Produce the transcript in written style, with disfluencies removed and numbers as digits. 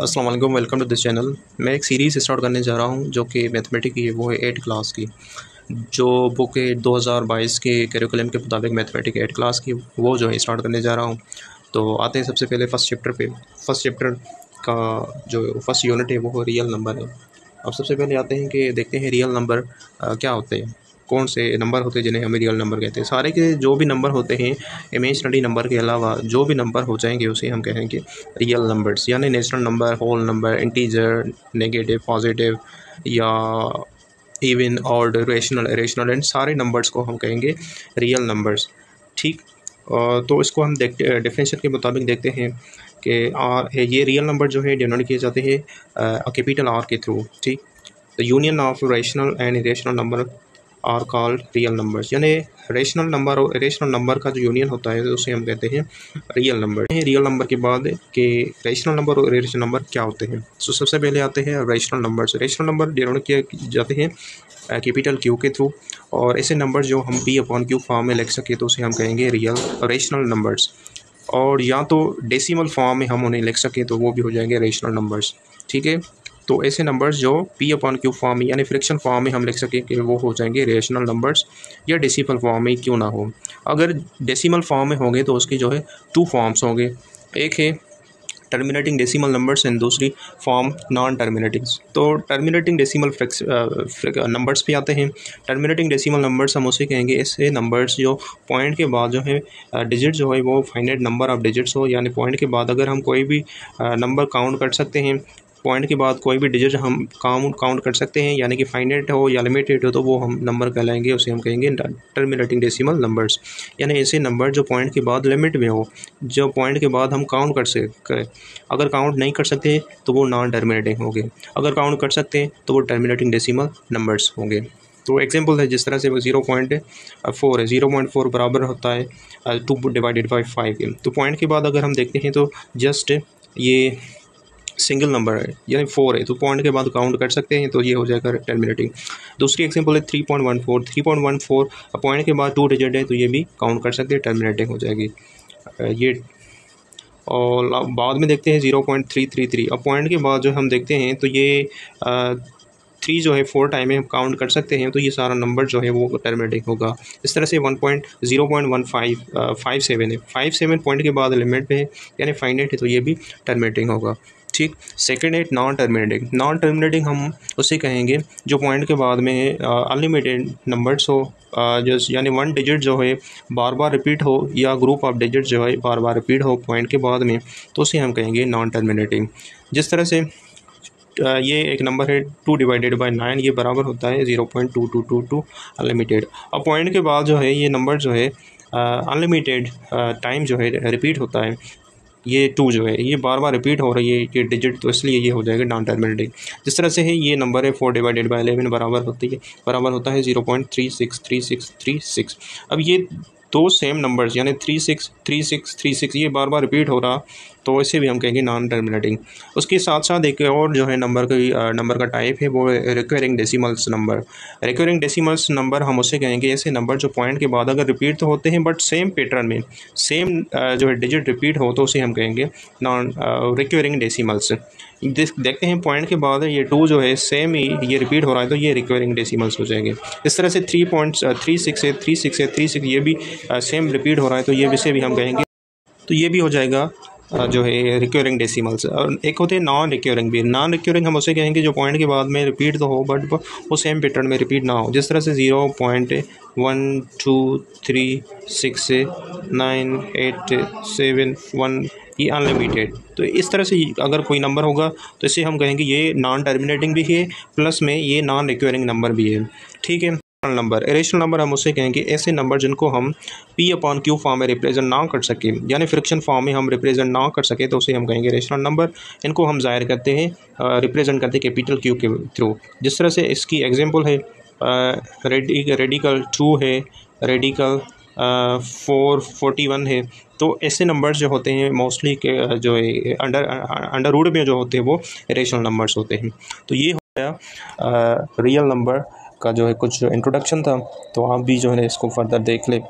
अस्सलाम वालेकुम, welcome to this channel. मैं एक सीरीज़ स्टार्ट करने जा रहा हूं जो कि मैथमेटिक्स की है, वो है 8 क्लास की। जो बुक है 2022 के करिकुलम के मुताबिक मैथमेटिक्स 8 क्लास की, वो जो है स्टार्ट करने जा रहा हूं। तो आते हैं सबसे पहले फ़र्स्ट चैप्टर पे। फ़र्स्ट चैप्टर का जो फर्स्ट यूनिट है वो रियल नंबर है। अब सबसे पहले आते हैं कि देखते हैं रियल नंबर क्या होते हैं, कौन से नंबर होते हैं जिन्हें हमें रियल नंबर कहते हैं। सारे के जो भी नंबर होते हैं इमेजिनरी नंबर के अलावा जो भी नंबर हो जाएंगे उसे हम कहेंगे रियल नंबर्स, यानी natural number, whole number, integer, negative, positive या even, odd, rational, irrational, and सारे नंबर्स को हम कहेंगे रियल नंबर्स। ठीक। तो इसको हम देखते डेफिनेशन के मुताबिक देखते हैं कि ये रियल नंबर जो है डिनोट किए जाते हैं कैपिटल आर के थ्रू। ठीक। The union of rational and irrational number are called real numbers, यानी रेशनल नंबर और इरेशनल नंबर का जो यूनियन होता है उसे हम कहते हैं रियल नंबर। रियल नंबर के बाद कि रेशनल नंबर और इरेशनल नंबर क्या होते हैं। सो सबसे पहले आते हैं rational numbers. Rational number denote किए जाते हैं कैपिटल क्यू के थ्रू, और ऐसे नंबर जो हम पी अपॉन क्यू फॉर्म में लिख सके तो उसे हम कहेंगे रियल रेशनल नंबर्स। और या तो डेसिमल फॉर्म में हम उन्हें लिख सकें तो वो भी हो जाएंगे रेशनल नंबर्स। ठीक है। तो ऐसे नंबर्स जो पी अपॉन क्यू फॉर्म में यानी फ्रैक्शन फॉर्म में हम लिख सकें कि वो हो जाएंगे रेशनल नंबर्स, या डेसिमल फॉर्म में क्यों ना हो। अगर डेसिमल फॉर्म में होंगे तो उसकी जो है 2 फॉर्म्स होंगे, एक है टर्मिनेटिंग डेसिमल नंबर्स एंड दूसरी फॉर्म नॉन टर्मिनेटिंग। तो टर्मिनेटिंग डेसिमल नंबर्स भी आते हैं। टर्मिनेटिंग डेसिमल नंबर्स हम उसे कहेंगे ऐसे नंबर्स जो पॉइंट के बाद जो है डिजिट जो है वो फाइनाइट नंबर ऑफ डिजिट्स हो, यानी पॉइंट के बाद अगर हम कोई भी नंबर काउंट कर सकते हैं, पॉइंट के बाद कोई भी डिजिट हम काउंट कर सकते हैं, यानी कि फाइनाइट हो या लिमिटेड हो, तो वो हम नंबर कहलाएंगे, उसे हम कहेंगे टर्मिनेटिंग डेसिमल नंबर्स। यानी ऐसे नंबर जो पॉइंट के बाद लिमिट में हो, जो पॉइंट के बाद हम काउंट कर सकें। अगर काउंट नहीं कर सकते तो वो नॉन टर्मिनेटिंग होंगे, अगर काउंट कर सकते हैं तो वो टर्मिनेटिंग डेसिमल नंबर्स होंगे। तो एग्जांपल है जिस तरह से वो 0.4 है, 0.4 बराबर होता है 2 डिवाइडेड बाई 5 के। तो पॉइंट के बाद अगर हम देखते हैं तो जस्ट ये सिंगल नंबर है यानी 4 है, तो पॉइंट के बाद काउंट कर सकते हैं तो ये हो जाएगा टर्मिनेटिंग। दूसरी एग्जांपल है 3.14। 3.14 पॉइंट के बाद 2 डिजिट है तो ये भी काउंट कर सकते हैं, टर्मिनेटिंग हो जाएगी ये। और अब बाद में देखते हैं 0.333। अब पॉइंट के बाद जो हम देखते हैं तो ये 3 जो है 4 टाइम में हम काउंट कर सकते हैं, तो ये सारा नंबर जो है वो टर्मिनेटिंग होगा। इस तरह से 0.1557 है, 57 पॉइंट के बाद लिमिट पे है यानी फाइनाइट है, तो ये भी टर्मिनेटिंग होगा। ठीक। सेकेंड है नॉन टर्मिनेटिंग। नॉन टर्मिनेटिंग हम उसे कहेंगे जो पॉइंट के बाद में अनलिमिटेड नंबर्स हो, जो यानी 1 डिजिट जो है बार बार रिपीट हो, या ग्रुप ऑफ डिजिट जो है बार बार रिपीट हो पॉइंट के बाद में, तो उसे हम कहेंगे नॉन टर्मिनेटिंग। जिस तरह से ये एक नंबर है 2 डिवाइडेड बाई 9, ये बराबर होता है 0.2222 अनलिमिटेड। अब पॉइंट के बाद जो है ये नंबर जो है अनलिमिटेड टाइम जो है रिपीट होता है, ये 2 जो है ये बार बार रिपीट हो रही है ये डिजिट, तो इसलिए ये हो जाएगा नॉन टर्मिनेटिंग। जिस तरह से है ये नंबर है 4 डिवाइडेड बाई 11 बराबर होता है 0.363636। अब ये 2 सेम नंबर्स यानी 363636 ये बार बार रिपीट हो रहा, तो इसे भी हम कहेंगे नॉन टर्मिनेटिंग। उसके साथ साथ एक और जो है नंबर का टाइप है वो recurring decimals number. Recurring decimals number हम उसे कहेंगे ऐसे नंबर जो पॉइंट के बाद अगर रिपीट तो होते हैं बट सेम पैटर्न में सेम जो है डिजिट रिपीट हो, तो उसे हम कहेंगे नॉन रिकरिंग डेसिमल्स। देखते हैं पॉइंट के बाद ये 2 जो है सेम ही ये रिपीट हो रहा है, तो ये रिकरिंग डेसिमल्स हो जाएंगे। इस तरह से 3.36 है, 36 है, 36 ये भी सेम रिपीट हो रहा है, तो ये विषय भी हम कहेंगे, तो ये भी हो जाएगा जो है रिक्योरिंग डेसिमल्स। और एक होते हैं नॉन रिक्योरिंग भी। नॉन रिक्योरिंग हम उसे कहेंगे जो पॉइंट के बाद में रिपीट तो हो बट वो सेम पैटर्न में रिपीट ना हो। जिस तरह से 0.1236987 ये अनलिमिटेड। तो इस तरह से अगर कोई नंबर होगा तो इसे हम कहेंगे ये नॉन टर्मिनेटिंग भी है, प्लस में ये नॉन रिक्योरिंग नंबर भी है। ठीक है। नंबर इरेशनल नंबर हम उसे कहेंगे ऐसे नंबर जिनको हम पी अपॉन क्यू फॉर्म में रिप्रेजेंट ना कर सके, यानी फ्रैक्शन फॉर्म में हम रिप्रेजेंट ना कर सके, तो उसे हम कहेंगे इरेशनल नंबर। इनको हम जाहिर करते हैं रिप्रेजेंट करते हैं कैपिटल क्यू के थ्रू। जिस तरह से इसकी एग्जांपल है रेडिकल 2 है, रेडिकल 441 है। तो ऐसे नंबर्स जो होते हैं मोस्टली के जो है अंडर रूट में जो होते हैं वो इरेशनल नंबर्स होते हैं। तो ये हो गया रियल नंबर का जो है कुछ इंट्रोडक्शन था, तो आप भी जो है इसको फर्दर देख लें।